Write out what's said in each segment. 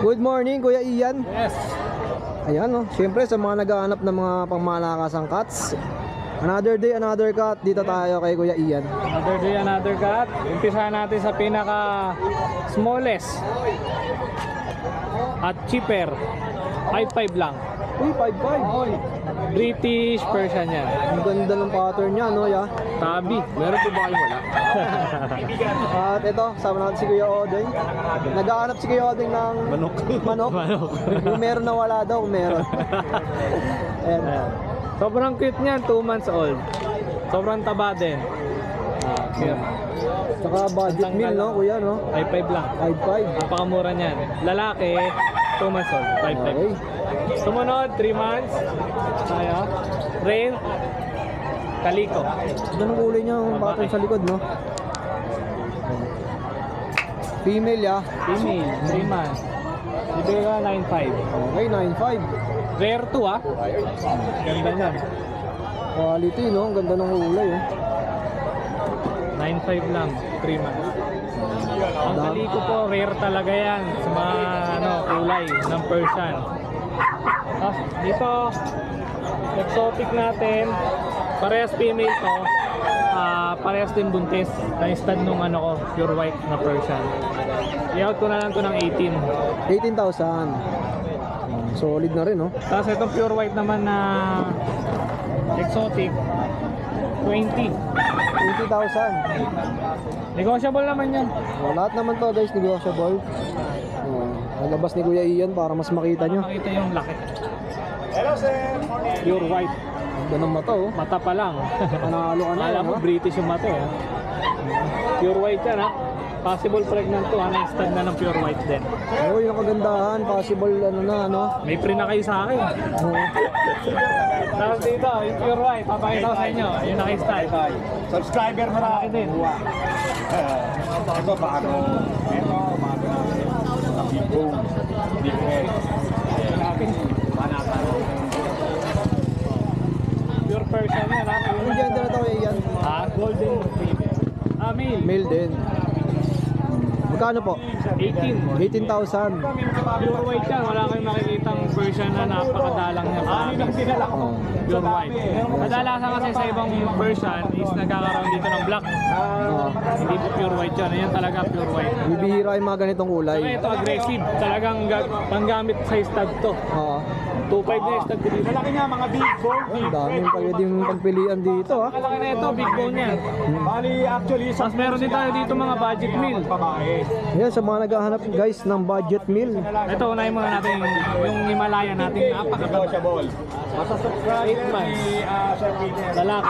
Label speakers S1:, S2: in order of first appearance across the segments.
S1: Good morning, Kuya Ian.
S2: Yes.
S1: Ayan, no. Siyempre, sa mga naghahanap ng mga pangmalakasang cats, another day, another cat. Dito tayo kay Kuya Ian.
S2: Another day, another cat. Umpisahan natin sa pinaka smallest at cheaper. 5.5 lang.
S1: Uy, 5'5".
S2: British Persian yan.
S1: Ang ganda ng pattern niya, no, ya?
S2: Tabi.
S1: Meron po ba kayo wala? At ito, sama natin si Kuya Odeng. Naghahanap si Kuya Odeng ng
S2: Manok.
S1: manok.
S2: Manok.
S1: Kung meron na wala daw, kung meron. Ayan.
S2: Ayan. Sobrang cute niyan, 2 months old. Sobrang taba din. Cute.
S1: Saka budget meal, no, Kuya, no?
S2: 5.5 lang.
S1: 5'5".
S2: Napakamura niyan. Lalaki, 2 months old. 5.5.
S1: Okay.
S2: Sumunod, 3 months. Tayo. Rain. Kaliko.
S1: Ganda ng kulay niya, ang pattern sa likod, no? Female, ya.
S2: Female, 3 months. Bibigay ka 9.5.
S1: Okay, 9'5".
S2: Rare 2 ah. Ganda niyan.
S1: Quality, no? Ang ganda ng kulay, oh.
S2: 9.5 lang, 3 months. Ang kaliko po, rare talaga yan sa mga kulay ng Persian. Tapos dito, exotic natin, parehas female to. Parehas din buntis. Na-stud nung pure white na Persian. I-out ko na lang to ng 18.
S1: 18,000. Solid na rin, no?
S2: Tapos itong pure white naman na exotic, 20.
S1: 20,000.
S2: Negotiable naman yan.
S1: Lahat naman to, guys, negotiable. Nalabas ni Kuya Ian para mas makita nyo.
S2: Makita yung laki. Hello sir, pure white.
S1: Ganun mata, oh.
S2: Mata pa lang.
S1: Panalo ka na,
S2: Alam mo,
S1: no?
S2: British yung mata eh. Pure white yan ha. Possible pregnant to, na-stud na ng pure white din.
S1: Oo, yung kagandahan, possible,
S2: May pre na kayo sa akin.
S1: Oo.
S2: Tapos dito, yung pure white, papakita ko sa inyo. Yung naka-stud.
S3: Subscriber mo na
S2: Malaki din.
S3: Ito bago. Ito bago namin. Boom. Different.
S2: Pure Persian yan ha.
S1: Ano gender na to, Kuya Ian?
S2: Golden retriever. Male.
S1: Male din. Magkano po?
S2: 18.
S1: 18,000.
S2: Pure white yan. Wala kayong makikitang Persian na napakadalang niya.
S1: Oh.
S2: Pure white. Kadalasan kasi sa ibang Persian is nagkakaroon dito ng black.
S1: Oo.
S2: Hindi po pure white yan. Yan talaga pure white.
S1: Bibihira yung mga ganitong kulay.
S2: Saka ito aggressive. Talagang panggamit sa stud to.
S1: Oo.
S2: 2.5 na yung stud ko dito.
S3: Malaki nga mga big bone.
S1: Ang daming pwedeng pagpilian dito, ha?
S2: Malaki na ito. Big bone yan.
S3: Bali actually sa
S2: Tapos meron din tayo dito mga budget meal.
S3: babae.
S1: Ayan, sa mga naghahanap, guys, ng budget meal.
S2: Ito, unahin muna natin yung Himalaya natin. Napakataba.
S3: Negotiable. Basta subscribe
S2: 8 months.
S3: ni Sir Peter.
S2: Lalaki.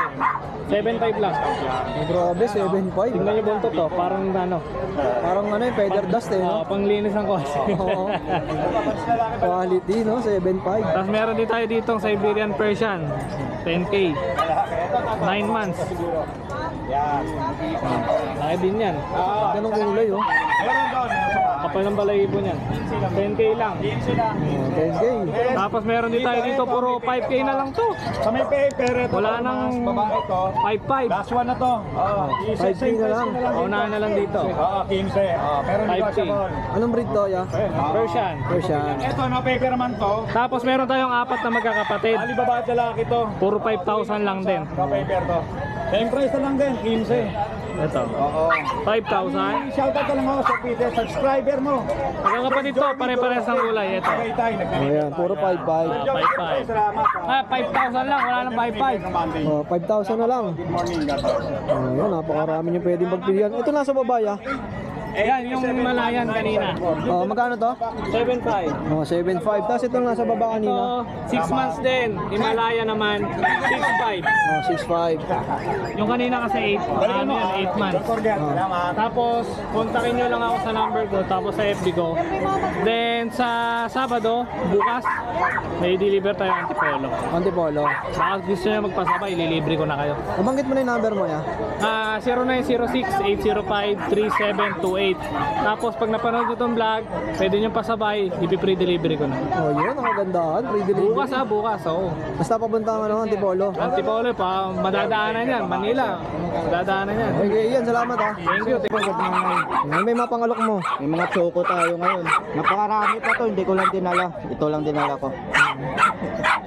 S2: 7.5 lang.
S1: Grabe, 7.5.
S2: Tingnan nyo buntot to. Parang
S1: Parang yung feather dust, eh, no?
S2: panglinis ng kotse.
S1: Oo. Quality, no? 7.5.
S2: Tapos meron din tayo ditong Siberian Persian. 10K. 9 months.
S3: Yan.
S2: Laki din yan.
S1: Ganong kulay, oh.
S3: Meron doon.
S2: Kapal ng balahibo niyan. 10K lang.
S3: Sila.
S1: 10K.
S2: Tapos meron din tayo dito puro 5K na lang to.
S3: Sa may paper ito.
S2: Wala
S3: mas
S2: nang
S3: babae to.
S2: 5.5.
S3: Last one na to.
S1: 5K na lang.
S2: Unahan na lang dito.
S3: 15. Pero
S2: 5K.
S3: negotiable.
S1: Anong breed to, ya?
S2: Persian.
S1: Persian.
S3: Ito no, paper naman to.
S2: Tapos meron tayong 4 na magkakapatid.
S3: Ali babae at lalaki to.
S2: Puro 5,000 lang din.
S3: No paper to. Same price na lang din, 15.
S2: Ito.
S3: Oo.
S2: 5,000.
S3: Shoutout ka lang ako sa Peter, subscriber mo.
S2: Magkakapatid to, pare-parehas ng kulay. Ito.
S3: Okay tayo,
S1: Ayan, puro 5.5.
S2: 5.5.
S3: Salamat.
S2: 5,000 lang. Wala nang 5.5.
S3: Monday.
S1: Oh, 5,000 na lang.
S3: Good morning, God.
S1: Ayan, napakarami nyo pwedeng pagpilian. Ito nasa babaya.
S2: Yan, yung Himalayan kanina.
S1: Oh, magkano to?
S2: 7.5.
S1: Oh, 7.5. Tapos itong nasa baba kanina.
S2: Ito, 6 months din. Himalaya naman, 6.5.
S1: Oh, 6.5.
S2: Yung kanina kasi 8 months.
S3: Don't forget, salamat.
S2: Tapos, kontakin nyo lang ako sa number ko, tapos sa FB ko. Then, sa Sabado, bukas, may deliver tayo Antipolo.
S1: Antipolo.
S2: Baka gusto nyo magpasabay, ililibre ko na kayo.
S1: Nabanggit mo na yung number mo, ya?
S2: 0906-805-3728. Tapos pag napanood nyo itong vlog, pwede nyo pasabay, ipi-free delivery ko na.
S1: Oh, yun, ang kagandahan. Free delivery.
S2: Bukas, oo.
S1: Basta papunta ka ng Antipolo.
S2: Antipolo pa, madadaanan yan. Manila, madadaanan yan.
S1: Okay, yan, salamat ha.
S2: Thank you.
S1: May mga pangalok mo.
S4: May mga choco tayo ngayon. Napakarami pa to, hindi ko lang dinala. Ito lang dinala ko.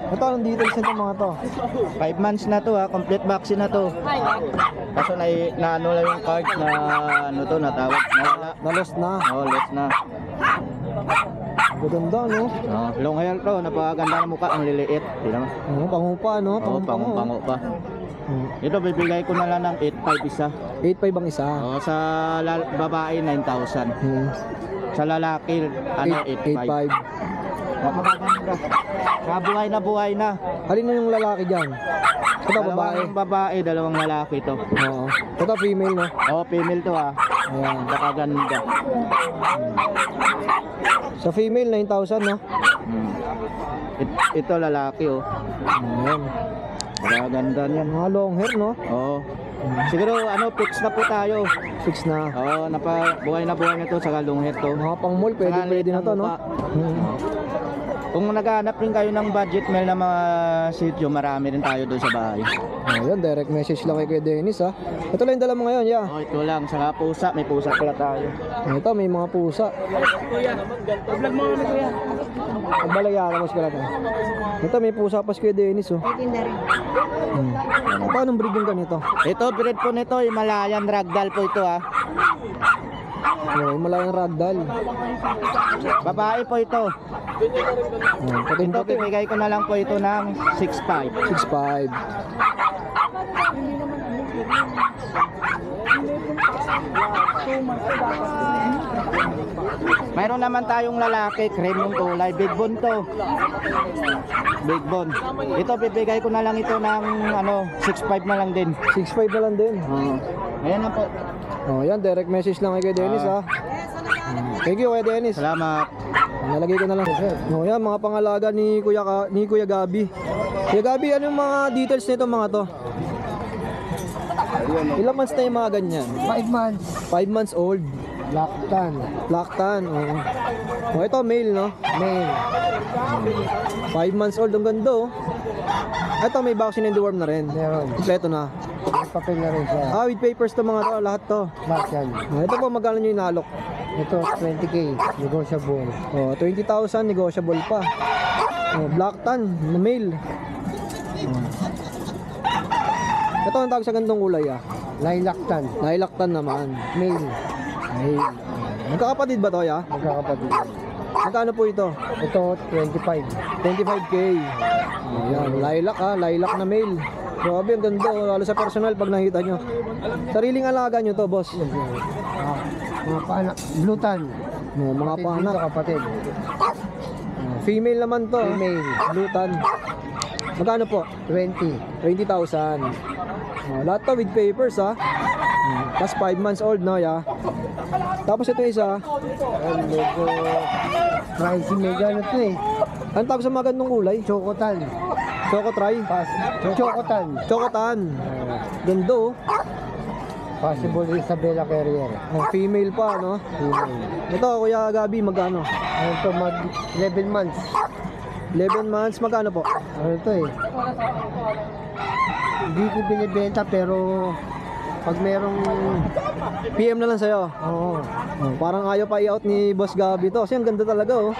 S1: Ito, anong details nito mga to?
S4: 5 months na to ha, complete vaccine na to. Kaso na ano lang yung card na ano to, natawag. Nawala.
S1: Na-lost na.
S4: Oh, less na.
S1: Gaganda, no?
S4: Oh, long hair to, napakaganda ng mukha, ang liliit. Di naman.
S1: Pangupa, no?
S4: Oh, pango pa. Ito bibigay ko na lang ng 8.5 isa.
S1: 8.5 ang isa.
S4: Oh, sa babae 9,000.
S1: Hmm.
S4: Sa lalaki ano 8.5.
S1: 8.5.
S4: Napakaganda. Sa buhay na.
S1: Alin na yung lalaki dyan? Ito, babae.
S4: Dalawang babae, dalawang lalaki to.
S1: Oo. Ito, female, no?
S4: Oh, female to ha.
S1: Ayan.
S4: Napakaganda.
S1: Sa female, 9,000, no?
S4: Hmm. Ito lalaki oh.
S1: Ayan.
S4: Napakaganda niyan.
S1: Mga long hair, no?
S4: Oh. Siguro ano, fix na po tayo.
S1: Fix na.
S4: Oh, buhay na buhay na to sa long hair to.
S1: Mga pang mall, pwede,
S4: Saka
S1: pwede na to, no?
S4: mukha.
S1: Hmm.
S4: Kung naghahanap rin kayo ng budget meal na mga sitio, marami rin tayo doon sa bahay.
S1: Ayan, direct message lang kay Kuya Dennis, ha? Ito lang yung dala mo ngayon, ya.
S4: Oh, ito lang. Saka pusa, may pusa pala tayo.
S1: Ito, may mga pusa.
S2: Vlog mo kami, kuya.
S1: Pagbalagyan mo sila to. Ito, may pusa pa si Kuya Dennis, oh. Hmm. Ito, anong breed yung ganito?
S4: Ito, breed po nito, Himalayan Ragdoll po ito ha.
S1: Ayan, malayang ragdoll.
S4: Babae po ito.
S1: Patin
S4: Ito, bibigay ko na lang po ito ng 6.5.
S1: 6.5.
S4: Mayroon naman tayong lalaki, cream yung kulay, big bone to. Big bone. Ito, bibigay ko na lang ito ng ano, 6.5 na lang din.
S1: 6.5 na lang din.
S4: Ayan na po.
S1: Oh, yan, direct message lang kay Kuya Dennis, ha. Thank you, Kuya Dennis.
S4: Salamat.
S1: Nalagay ko na lang. Oh, yan, mga pangalaga ni Kuya Gabi. Kuya Gabi, ano yung mga details nito mga to? Ilang months na yung mga ganyan?
S5: 5 months.
S1: 5 months old.
S5: Laktan.
S1: Laktan, oo. Oh, ito male, no?
S5: Male.
S1: 5 months old, ang ganda, oh. Ito, may vaccine and deworm na rin.
S5: Meron.
S1: Kompleto na.
S5: May papel na rin siya.
S1: Ah, with papers to mga to, lahat to.
S5: Lahat yan.
S1: Oh, ito po, magkano nyo inalok?
S5: Ito, 20K. Negotiable.
S1: Oh, 20,000, negotiable pa. Oh, black tan, na male. Oh. Ito ang tawag sa gandong kulay, ah.
S5: Lilaktan.
S1: Lilac tan naman.
S5: Male.
S1: Male. Magkakapatid ba to, ya?
S5: Magkakapatid.
S1: Magkano po ito?
S5: Ito, 25.
S1: 25K. Ayan, lilac, ah. Lilac na male. Grabe, ang ganda, oh. Lalo sa personal pag nakita nyo. Sariling alaga nyo to, boss.
S5: Mga paanak. Blutan.
S1: No, mga
S5: Kapatid
S1: panak.
S5: dito, kapatid.
S1: Female naman to. ah.
S5: Female.
S1: Blutan. Magkano po?
S5: 20.
S1: 20,000. Oh, lahat to with papers, ha. Plus 5 months old, no, ya. Tapos ito isa.
S5: Ayan, medyo pricey. Medyo ano to eh.
S1: Ang tawag sa mga gandong kulay?
S5: Chocotan.
S1: Choco try.
S5: Chocotan.
S1: Chocotan. Ganda, oh.
S5: Possible Isabella Carrier.
S1: Oh, female pa, no?
S5: Female.
S1: Ito, Kuya Gabi, magkano?
S5: Ano to, mag 11 months.
S1: 11 months, magkano po?
S5: Ano to eh. Hindi ko binibenta pero pag merong
S1: PM na lang sa'yo.
S5: oo.
S1: Oh, parang ayaw pa i-out ni Boss Gabi to. Kasi ang ganda talaga, oh.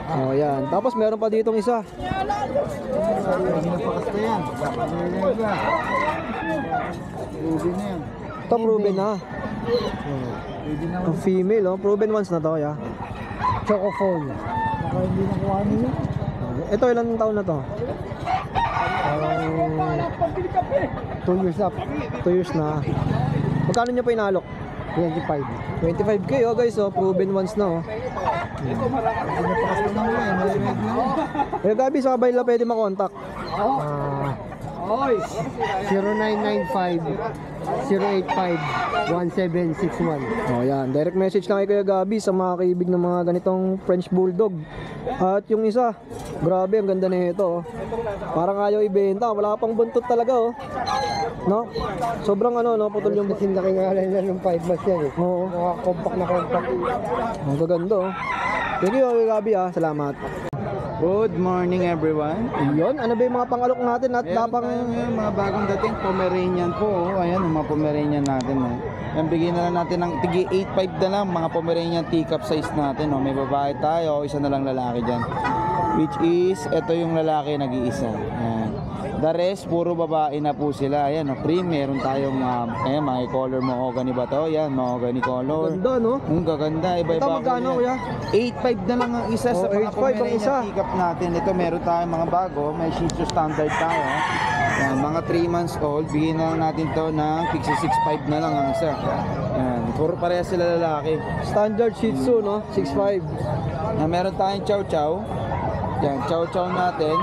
S1: Oh, yan. Tapos meron pa ditong isa.
S5: Napakasta yan. Ruby na yan.
S1: Ito, proven na. Ang female, oh. Proven once na to, ya.
S5: Chocophone. Baka hindi nakuha niyo.
S1: Ito, ilang taon na to?
S5: Parang 2 years up.
S1: 2 years na. Magkano nyo pa inalok?
S5: 25.
S1: 25K, oh guys, oh. Proven once na, oh. Eh, Gabi, sa kabay lang pwede makontak.
S5: 0995 085-1761.
S1: Oh, yan. Direct message lang kay Kuya Gabi sa mga kaibig ng mga ganitong French Bulldog. At yung isa, grabe, ang ganda na ito. Oh. Parang ayaw ibenta. Wala pang buntot talaga, oh. No? Sobrang ano, no? Putol yung...
S5: Kasi laki nga lang ng 5 months yan eh.
S1: Oo.
S5: Mga compact na compact.
S1: Ang gaganda, oh. Thank you, Kuya Gabi, ah. Salamat.
S4: Good morning everyone.
S1: Yun, ano ba yung mga pangalok natin at
S4: Meron
S1: dapang...
S4: tayo ngayon mga bagong dating Pomeranian po. Oh. Ayan, yung mga Pomeranian natin. Oh. Yan, bigyan na lang natin ng tigi 8.5 na lang mga Pomeranian teacup size natin. Oh. May babae tayo, isa na lang lalaki dyan. Which is, ito yung lalaki nag-iisa. Ayan. The rest, puro babae na po sila. Ayan, oh, cream. Meron tayong ayan, mga color mahogany ba to? Ayan, mahogany color.
S1: Ganda, no?
S4: Ang gaganda, iba-iba.
S1: Ito, magkano,
S4: po yan. 8.5 na lang ang isa sa
S1: Oh,
S4: mga
S1: 8.5 ang
S4: Pomeranian
S1: isa.
S4: teacup natin. Ito meron tayong mga bago, may Shih Tzu standard tayo. Yan, mga 3 months old, bigyan na lang natin to ng 6.5 na lang ang isa. Yan, puro pareha sila lalaki.
S1: Standard Shih Tzu, no? 6'5".
S4: Meron tayong Chow Chow. Yan, Chow Chow natin.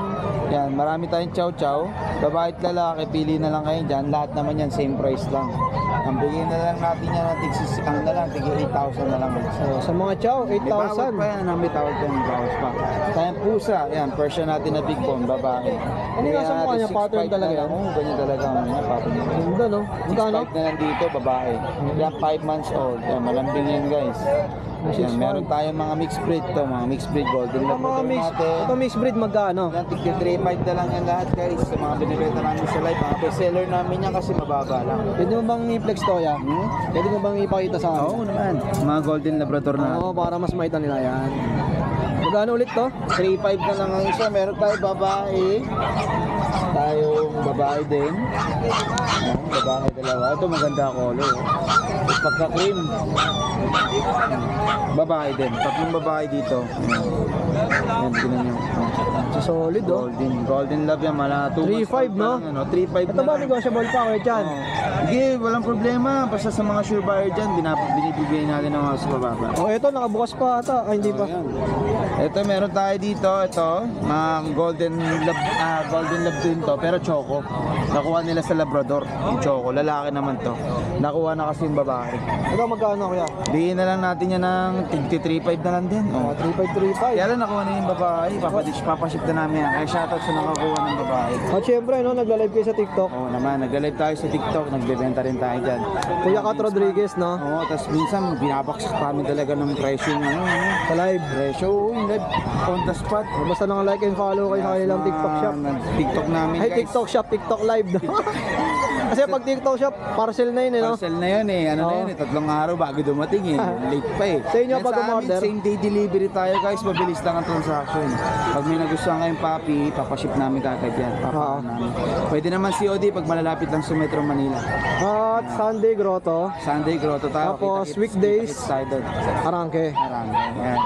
S4: Yan, marami tayong Chow Chow. Babae at lalaki, pili na lang kayo dyan. Lahat naman yan, same price lang. Ang bigyan na lang natin yan ng tig 8,000 na lang.
S1: Oh, sa mga chow,
S4: May bawat pa
S1: 8,000.
S4: yan, may tawag pa yung bawas pa. Tayong pusa, yan, Persian natin na big bone, babae.
S1: Ano yung nasa mukha niya? Pattern talaga yan?
S4: Oo, ganyan talaga ang pattern.
S1: Ganda, no? Magkano?
S4: 6'5 na lang dito, babae. Yan, 5 months old. Yan, malambing yan guys. Yan,
S1: 6'5".
S4: meron tayong mga mixed breed to, mga mixed breed golden
S1: Ito mga
S4: Labrador
S1: mix,
S4: natin.
S1: ito mixed breed magkano?
S4: Yan, tigil 3.5 na lang yan lahat guys. Sa mga binibenta namin sa live, mga bestseller namin yan kasi mababa lang.
S1: Pwede mo bang i-flex to, ya? Pwede mo bang ipakita sa akin?
S4: Oo naman. Mga golden labrador na.
S1: Oo, para mas makita nila yan. Magkano ulit to?
S4: 3.5 na lang ang isa. Meron tayo babae. Tayong babae din. Ayan, babae dalawa. Ito maganda color. Pagka-cream. Babae din. Tatlong babae dito. Ayan, tinan nyo.
S1: So, solid, oh.
S4: Golden love yan. Mala 2
S1: 3.5, no?
S4: 3.5
S1: Ito ba, negotiable pa, Kuya Chan?
S4: Sige, walang problema. Basta sa mga sure buyer dyan, binibigay natin ng mga sa bababa.
S1: Oh, ito, nakabukas pa ata. Ay, hindi pa.
S4: Ayan. Ito meron tayo dito, ito, mga golden lab din to, pero choco. Nakuha nila sa Labrador, yung choco, lalaki naman to. Nakuha na kasi yung babae.
S1: Ito, magkano, Kuya?
S4: Bigyan na lang natin yan ng 3.5 na lang din.
S1: Oh,
S4: Oh.
S1: 3535.
S4: Kaya lang nakuha na yung babae, papaship na namin yan. Kaya shoutout sa nakakuha ng babae.
S1: At syempre, no, nagla-live kayo sa TikTok.
S4: Oo naman, nag-live tayo sa TikTok, nagbebenta rin tayo dyan.
S1: Kuya Kat Rodriguez, no?
S4: Oo, tapos minsan binabaksak kami talaga ng presyo ng
S1: Sa live.
S4: presyo, yung live on the spot.
S1: Basta nang like and follow kayo sa kanilang TikTok shop.
S4: TikTok namin
S1: Ay,
S4: guys.
S1: TikTok shop, TikTok live. Kasi pag TikTok shop, parcel na yun, eh, no?
S4: Parcel na yun eh. Ano na
S1: Oo.
S4: yun eh. 3 araw bago dumating eh. Late pa eh.
S1: Sa inyo,
S4: Yan
S1: pag
S4: amin,
S1: umorder?
S4: same day delivery tayo guys. Mabilis lang ang transaction. Pag may nagustuhan kayong papi, papaship namin kagad yan.
S1: Oo.
S4: Namin. Pwede naman COD pag malalapit lang sa Metro Manila.
S1: At Sunday Grotto,
S4: Sunday, Grotto tayo.
S1: Tapos,
S4: Kita-kits-
S1: weekdays?
S4: kita-kits tayo doon.
S1: Arangke.
S4: Marami. Yan.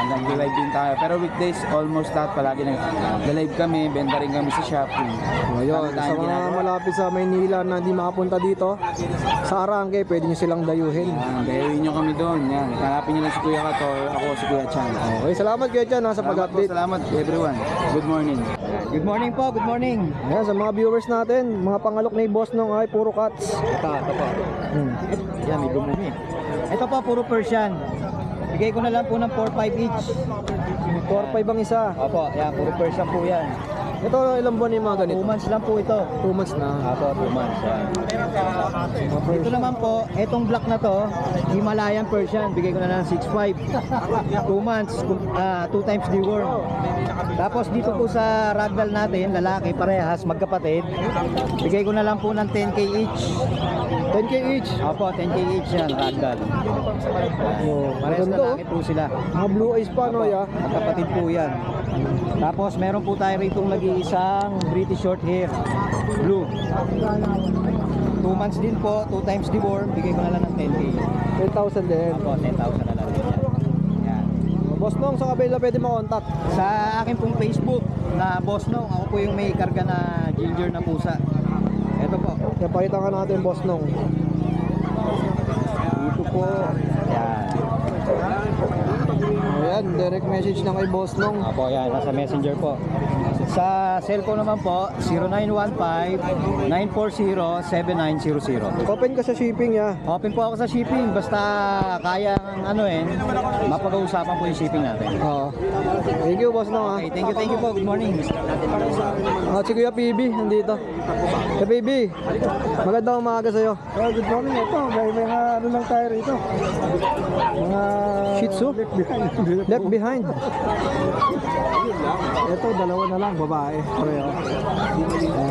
S4: Nag-live din tayo. Pero weekdays, almost lahat palagi nag-live kami. Benta rin kami sa Shopee.
S1: Ayun,
S4: Marami
S1: sa
S4: tayong
S1: mga
S4: ginagawa.
S1: malapit sa Maynila na hindi makapunta dito, sa Arangke, pwede nyo silang dayuhin.
S4: Dahil nyo kami doon. Yan. Hanapin nyo lang si Kuya Kat or ako si Kuya Chan.
S1: Okay, salamat Kuya Chan, ha, sa pag-update.
S4: Salamat everyone. Good morning.
S5: Good morning po, good morning.
S1: Ayan, sa mga viewers natin, mga pangalok na boss nung ay puro cats.
S5: Ito po. Yan, may bumumi. Ito po, puro Persian. Bigay ko na lang po ng 4-5 each.
S1: 4-5 ang isa.
S5: Opo, yan, puro Persian po yan.
S1: Ito, ilang buwan yung mga
S5: 2
S1: ganito?
S5: months lang po ito.
S1: 2 months na.
S5: Opo, 2 months. Yan. Dito naman po, etong black na to, Himalayan Persian, bigay ko na lang 6.5. 2 months, 2 times deworm. Tapos dito po sa ragdoll natin, lalaki parehas, magkapatid, bigay ko na lang po ng 10k each.
S1: 10k each.
S5: Opo, 10k each yan, ragdoll.
S1: Oh,
S5: Parehas
S1: maganda,
S5: lalaki po sila.
S1: Mga blue eyes pa, no, ya?
S5: Magkapatid po yan. Tapos meron po tayo rito nag-iisang British short hair, blue. 2 months din po, 2 times deworm, bigay ko na lang ng 10k.
S1: 10,000 din.
S5: Opo, 10,000 na lang din yan. Yan.
S1: Boss nung, sa kabila pwede makontak.
S5: Sa akin pong Facebook na Boss Nong, ako po yung may karga na ginger na pusa. Ito po.
S1: Kaya pakita ka natin, boss nung. Dito po.
S5: Yan.
S1: Ayan, direct message lang kay boss nung.
S5: Opo, yan. Nasa messenger po. Sa cellphone naman po, 0915-940-7900.
S1: Open ka sa shipping ya.
S5: Open po ako sa shipping, basta kaya mapag-uusapan po yung shipping natin.
S1: Oo. Thank you, boss, no, ha.
S5: Okay, thank you po. Good morning.
S1: At si Kuya PB, nandito. Kuya PB, magandang umaga sa'yo.
S3: Oh, good morning. Ito, may mga ano lang tayo rito. Mga
S1: Shih Tzu?
S3: left behind.
S1: Left behind.
S3: Ito, dalawa na lang, babae. Pareho.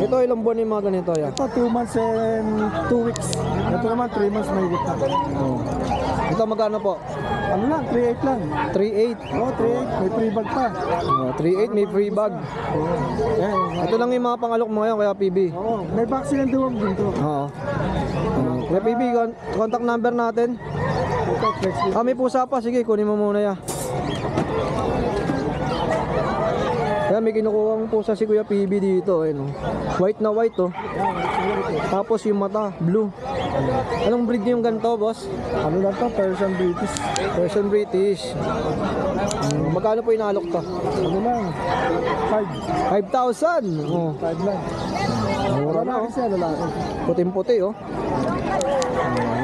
S1: Ito, ilang buwan yung mga ganito, ya.
S3: Ito, 2 months and 2 weeks. Ito naman, 3 months may na.
S1: Oh. Ito, magkano po?
S3: Ano lang, 3.8 lang.
S1: 3.8.
S3: Oh, 3.8. May free bag pa.
S1: 3.8, may free bag.
S3: Yan.
S1: Ito lang yung mga pangalok mo ngayon, Kuya PB.
S3: Oo, may vaccine and deworm din to.
S1: Oo. Kuya PB, contact number natin.
S3: Ito, text me.
S1: May pusa pa. Sige, kunin mo muna ya. Kaya may kinukuha pusa si Kuya PB dito. Ayun, oh. White na white, oh. Tapos yung mata, blue. Anong breed yung ganito, boss?
S3: Ano lang to, Persian British.
S1: Persian British. Magkano po inalok to?
S3: Ano lang, 5.
S1: 5,000. Oh.
S3: 5 lang.
S1: Mura na, oh.
S3: Lalaki siya, lalaki.
S1: Puting-puti, oh.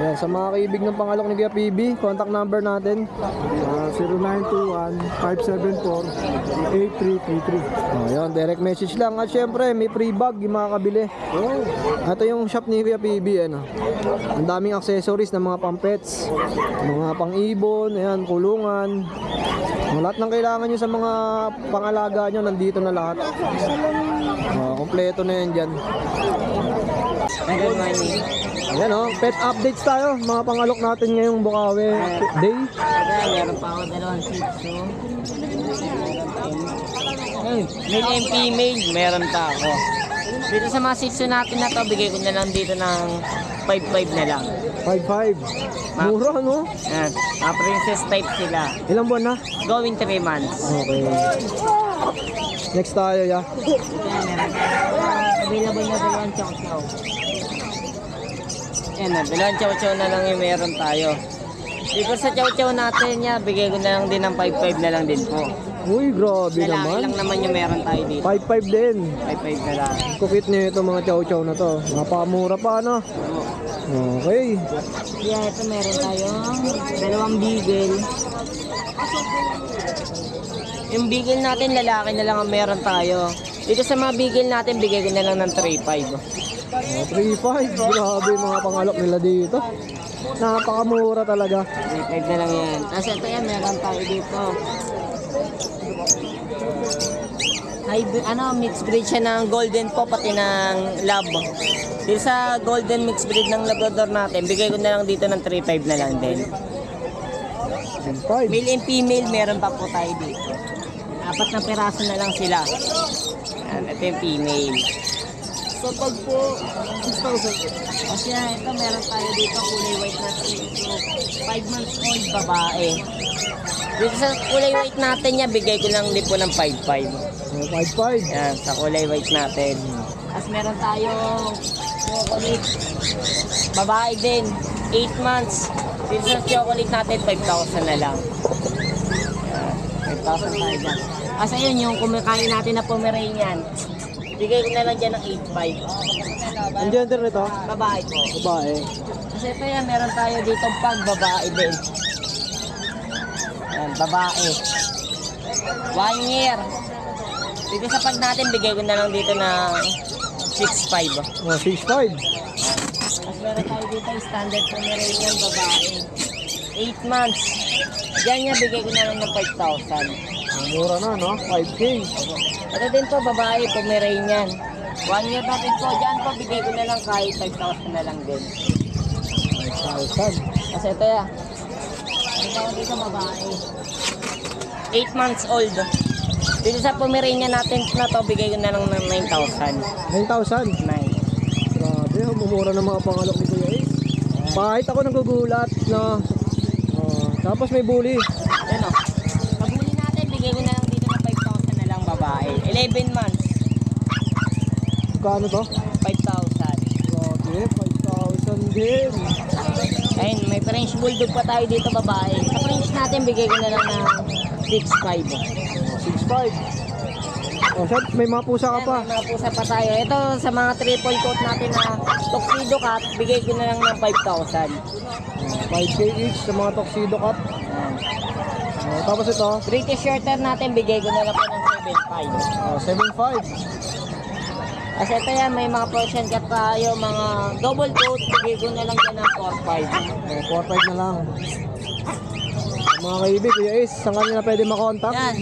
S1: Ayan, sa mga kaibig ng pangalok ni Kuya PB, contact number natin.
S3: 0921-574-8333.
S1: Ayan, direct message lang. At syempre, may free bag yung makakabili.
S3: Oh,
S1: Ito yung shop ni Kuya PB, ano. Ang daming accessories ng mga pang-pets, mga pang-ibon, ayan, kulungan. Lahat ng kailangan nyo sa mga pangalaga nyo, nandito na lahat. Kompleto na yan dyan.
S6: Good morning.
S1: Ayan, oh, pet updates tayo. Mga pangalok natin ngayong Bukawi Day.
S6: Kaya meron pa ako dalawang Shih Tzu. Male and female, meron pa ako. Dito sa mga Shih Tzu natin na to, bigay ko na lang dito ng 5-5 na lang.
S1: 5.5. Mura, no?
S6: Yan. Mga princess type sila.
S1: Ilang buwan na?
S6: Going 3 months.
S1: Okay. Next tayo, ya.
S6: Kaya meron pa. Available na dalawang chow-chow. Yan na, dalawang chow-chow na lang yung meron tayo. Dito sa chow-chow natin niya, bigay ko na lang din ng 5-5 na lang din po.
S1: Uy, grabe
S6: Lalaki
S1: naman.
S6: lang naman yung meron tayo dito.
S1: 5.5 din.
S6: 5-5 na lang.
S1: Kukit niyo ito mga chow-chow na to. Napakamura pa, no? Okay.
S6: Yeah, ito meron tayong dalawang beagle. Yung beagle natin, lalaki na lang ang meron tayo. Dito sa mga beagle natin, bigay ko na lang ng 3.5.
S1: 3.5. Grabe mga pangalok nila dito. Napakamura talaga.
S6: 3.5 na lang yan. Tapos ito yan, meron tayo dito. Hybrid, mixed breed siya ng golden po, pati ng lab. Dito sa golden mixed breed ng Labrador natin, bigay ko na lang dito ng 3.5 na lang din.
S1: 5.
S6: Male and female, meron pa po tayo dito. 4 na peraso na lang sila. Yan, ito yung female. So pag po, 6,000. Kasi ito, meron tayo dito, kulay white na ito. 5 months old babae. Dito sa kulay white natin niya, bigay ko lang din po ng 5.5.
S1: 5.5.
S6: Yan, sa kulay white natin. Tapos meron tayong chocolate. Babae din, 8 months. Dito sa chocolate natin, 5,000 na lang. Yan, 5,000 tayo dyan. Kasi yun, yung kumakain natin na Pomeranian, bigay ko na lang dyan ng 8.5.
S1: Ang gender nito?
S6: Babae po.
S1: Babae.
S6: Kasi ito yan, meron tayo dito pag babae din. Yan, babae. 1 year. Dito sa pag natin, bigay ko na lang dito ng 6.5.
S1: 6.5.
S6: Tapos meron tayo dito standard Pomeranian babae. 8 months. Diyan niya, bigay ko na lang ng 5,000.
S1: Mura na, no? 5K.
S6: Ito din po, babae, Pomeranian. 1 year natin po. Diyan po, bigay ko na lang kahit 5,000 na lang din.
S1: 5,000.
S6: Kasi ito ya. Ito dito babae. 8 months old. Dito sa Pomeranian natin na to, bigay ko na lang ng 9,000.
S1: 9,000.
S6: 9.
S1: Grabe, mumura ng mga pangalok ni Kuya Ace. Kahit ako nagugulat na tapos may bully.
S6: Yan o. Pag-uli natin, bigay ko na lang dito ng 5,000 na lang babae. 11 months.
S1: Kano to?
S6: 5,000.
S1: Grabe, 5,000 din.
S6: Ayun, may French Bulldog pa tayo dito babae. Sa French natin, bigay ko na lang ng 6,500.
S1: 6.5. Oh, shot, may mga pusa ka
S6: Ayan,
S1: pa.
S6: may mga pusa pa tayo. Ito sa mga triple coat natin na tuxedo cat, bigay ko na lang ng 5,000.
S1: 5K each sa mga tuxedo cat. Oh, tapos ito,
S6: British Shorter natin, bigay ko na lang po ng 7,500.
S1: 7.5.
S6: Kasi ito yan, may mga Persian cat tayo, mga double coat, bigay ko na lang dyan ng 4,500.
S1: 4.5 na lang. Mga kaibig, Kuya Ace, saan kanila pwede makontak?
S6: Yan.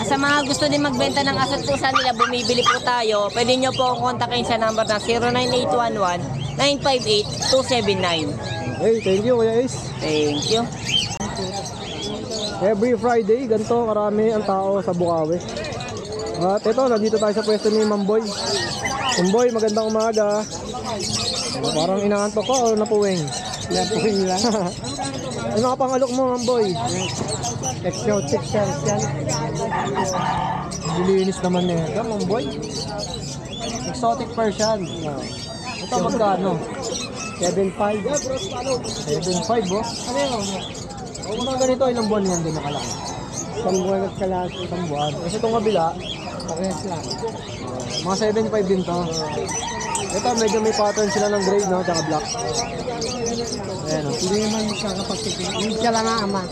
S6: Sa mga gusto din magbenta ng asot pusa nila, bumibili po tayo, pwede nyo po akong kontakin sa number na 09811-958-279.
S1: Hey, thank you Kuya Ace.
S6: Thank you.
S1: Every Friday, ganito karami ang tao sa Bukawi. At ito, nandito tayo sa pwesto ni Mamboy. Mamboy, magandang umaga. Parang inaantok ko o napuwing?
S3: Napuhin lang.
S1: Ano mga pangalok mo, Mamboy?
S3: Exotic yan.
S1: Dilinis naman nito, Mamboy. Exotic Persian. Ito magkano?
S3: 7.5.
S1: 7.5, oh. Ano yun? Kung mga ganito, ilang buwan yan din nakalaki?
S3: Isang buwan at kalahati.
S1: Isang buwan. Kasi itong kabila,
S3: Parehas lang.
S1: mga 7.5 din to. Ito, medyo may pattern sila ng gray, no? Tsaka black. Ayan, oh.
S3: Hindi naman magkakapagtikin. Hindi ka lang ang ama.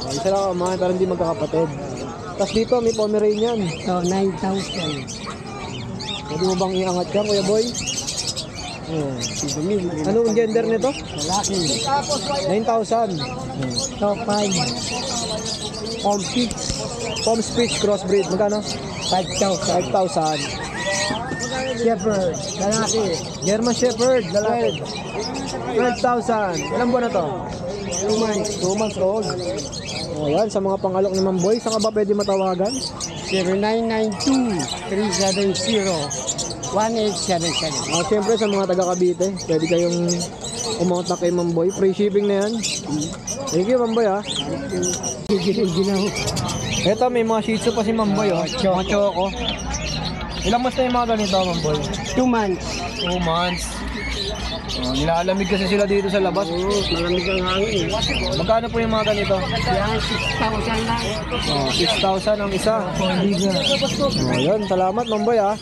S1: Isa lang ang mga, pero hindi magkakapatid. Tapos dito, may Pomeranian.
S3: So, 9,000.
S1: Pwede mo bang iangat yan, Kuya Boy? Anong gender nito?
S3: Lalaki.
S1: 9,000.
S3: Top 5. Home pitch.
S1: Palm Speech Crossbreed. Magkano?
S3: 5,000.
S1: 5,000.
S3: Shepherd. Lalaki.
S1: German Shepherd. Lalaki. 12,000. Ilang buwan na to?
S3: 2 months.
S1: 2 months old. O yan, sa mga pangalok ni Mamboy, saan ka ba pwede matawagan?
S3: 0992-370-1877.
S1: Siyempre sa mga taga Cavite, pwede kayong umontak kay Mamboy. Free shipping na yan. Thank you, Mamboy, ha.
S3: Ginaw.
S1: Ito, may mga shih tzu pa si Mamboy, oh. Mga choco. Ilang months na yung mga ganito, Mamboy?
S3: 2 months.
S1: 2 months. Nilalamig kasi sila dito sa labas.
S3: Malamig ang hangin.
S1: Magkano po yung mga ganito?
S3: Yan, 6,000 lang.
S1: 6,000 ang isa. Yun, salamat, Mamboy, ha.